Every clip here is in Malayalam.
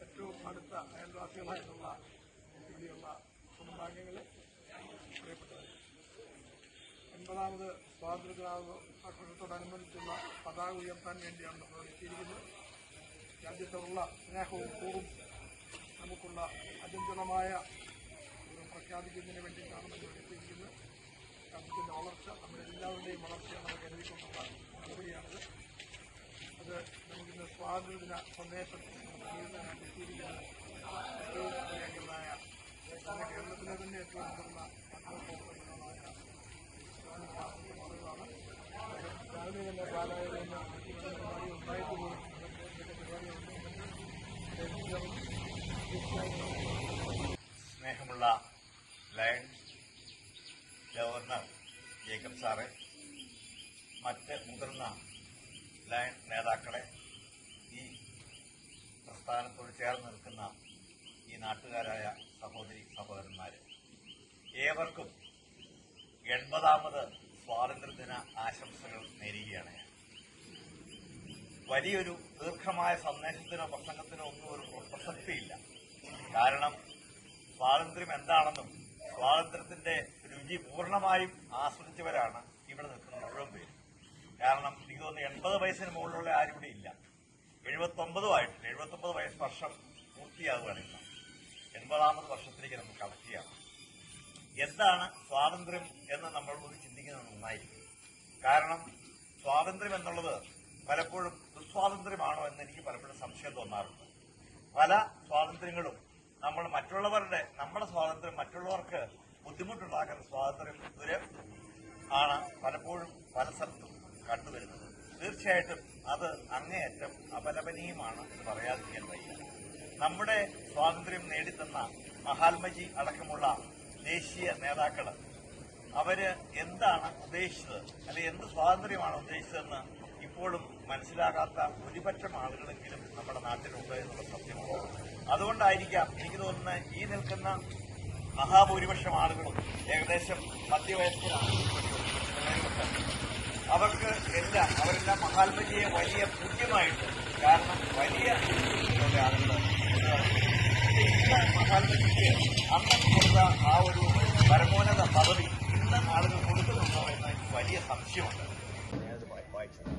ഏറ്റവും അടുത്ത അയൽവാസികളായിട്ടുള്ള രീതിയിലുള്ള കുടുംബാംഗങ്ങളെ പ്രിയപ്പെട്ടവർ 80ാമത് സ്വാതന്ത്ര്യദിനാഘോഷത്തോടനുബന്ധിച്ചുള്ള പതാക ഉയർത്താൻ വേണ്ടിയാണ് നമ്മൾ എത്തിയിരിക്കുന്നത്. രാജ്യത്തോടുള്ള സ്നേഹവും കൂറും നമുക്കുള്ള അചഞ്ചലമായ പ്രഖ്യാപിക്കുന്നതിന് വേണ്ടിയിട്ടാണ് നമ്മൾ എത്തിയിരിക്കുന്നത്. രാജ്യത്തിൻ്റെ വളർച്ച നമ്മുടെ എല്ലാവരുടെയും വളർച്ചയെ നമ്മൾ കരുതിക്കൊണ്ടുള്ള നടപടിയാണിത്. അത് നമുക്കിന്ന് സ്വാതന്ത്ര്യദിന സന്ദേശം നൽകാനായിട്ട് എത്തിയിരിക്കുന്നത് ഏറ്റവും പ്രിയങ്കരനായ കേരളത്തിലെ തന്നെ ഏറ്റവും മുതിർന്ന പത്രപ്രവർത്തകനായ ആളുകളാണ്. രാവിലെ തന്നെ പാലായിൽ നിന്ന് പരിപാടി ഉണ്ടായിട്ട് പോലും സ്നേഹമുള്ള ലയൺസ് ഗവർണർ ജേക്കബ് സാറെ, മറ്റ് മുതിർന്ന ലയൺ നേതാക്കളെ, ഈ പ്രസ്ഥാനത്തോട് ചേർന്ന് നിൽക്കുന്ന ഈ നാട്ടുകാരായ സഹോദരി സഹോദരന്മാരെ, ഏവർക്കും 80ാമത് സ്വാതന്ത്ര്യദിന ആശംസകൾ നേരുകയാണ്. വലിയൊരു ദീർഘമായ സന്ദേശത്തിനോ പ്രസംഗത്തിനോ ഒന്നും ഒരു പ്രസക്തിയില്ല. കാരണം സ്വാതന്ത്ര്യം എന്താണെന്നും സ്വാതന്ത്ര്യത്തിന്റെ രുചി പൂർണ്ണമായും ആസ്വദിച്ചവരാണ് ഇവിടെ നിൽക്കുന്ന മുഴുവൻ പേരും. കാരണം എനിക്ക് തോന്നുന്നു 80 വയസ്സിന് മുകളിലുള്ള ആരും ഇവിടെ ഇല്ല. 79 വയസ്സ് വർഷം പൂർത്തിയാവുകയാണ് ഇന്ന്. 80ാമത് വർഷത്തിലേക്ക് നമുക്ക് കടക്കുകയാണ്. എന്താണ് സ്വാതന്ത്ര്യം എന്ന് നമ്മൾ ഒന്ന് ചിന്തിക്കുന്നത് നന്നായിരിക്കും. കാരണം സ്വാതന്ത്ര്യം എന്നുള്ളത് പലപ്പോഴും ദുസ്വാതന്ത്ര്യമാണോ എന്ന് എനിക്ക് പലപ്പോഴും സംശയം തോന്നാറുണ്ട്. പല സ്വാതന്ത്ര്യങ്ങളും നമ്മുടെ സ്വാതന്ത്ര്യം മറ്റുള്ളവർക്ക് ബുദ്ധിമുട്ടുണ്ടാക്കുന്ന സ്വാതന്ത്ര്യം ആണ് പലപ്പോഴും പല സ്ഥലത്തും കണ്ടുവരുന്നത്. തീർച്ചയായിട്ടും അത് അങ്ങേയറ്റം അപലപനീയമാണ് എന്ന് പറയാതിരിക്കാൻ വയ്യ. നമ്മുടെ സ്വാതന്ത്ര്യം നേടിത്തന്ന മഹാത്മജി അടക്കമുള്ള ദേശീയ നേതാക്കള് അവര് എന്താണ് ഉദ്ദേശിച്ചത്, അല്ലെങ്കിൽ എന്ത് സ്വാതന്ത്ര്യമാണ് ഉദ്ദേശിച്ചതെന്ന് ഇപ്പോഴും മനസ്സിലാകാത്ത ഭൂരിപക്ഷം ആളുകളെങ്കിലും നമ്മുടെ നാട്ടിലുണ്ട് എന്നുള്ള സത്യമാണ്. അതുകൊണ്ടായിരിക്കാം എനിക്ക് തോന്നുന്നത് ഈ നിൽക്കുന്ന മഹാഭൂരിപക്ഷം ആളുകളും ഏകദേശം മധ്യവയസ്കരാണ്. അവരെല്ലാം മഹാത്മജിയെ വലിയ പൂജ്യമായിട്ട്, കാരണം വലിയ ആളുകൾ ഇന്ന് മഹാത്മജിക്ക് അന്ന് കൊടുത്ത ആ ഒരു പരമോന്നത പദവി ഇന്ന് ആളുകൾ കൊടുക്കുന്നുണ്ടോ എന്ന് എനിക്ക് വലിയ സംശയമുണ്ട്. വായിച്ചത്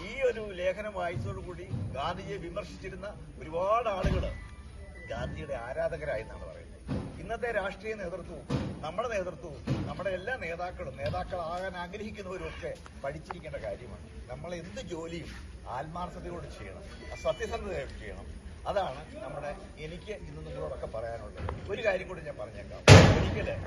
ഈ ഒരു ലേഖനം വായിച്ചതോടുകൂടി ഗാന്ധിജിയെ വിമർശിച്ചിരുന്ന ഒരുപാട് ആളുകൾ ഗാന്ധിജിയുടെ ആരാധകരായി എന്നാണ് പറയുന്നത്. ഇന്നത്തെ രാഷ്ട്രീയ നേതൃത്വവും നമ്മുടെ നേതൃത്വവും നമ്മുടെ എല്ലാ നേതാക്കളാകാൻ ആഗ്രഹിക്കുന്നവരും ഒക്കെ പഠിച്ചിരിക്കേണ്ട കാര്യമാണ്. നമ്മൾ എന്ത് ജോലിയും ആത്മാർത്ഥതയോട് ചെയ്യണം, സത്യസന്ധതയോട് ചെയ്യണം. അതാണ് എനിക്ക് ഇന്ന് നിങ്ങളോടൊക്കെ പറയാനുള്ളത്. ഒരു കാര്യം കൂടി ഞാൻ പറഞ്ഞേക്കാം. ഒരിക്കലും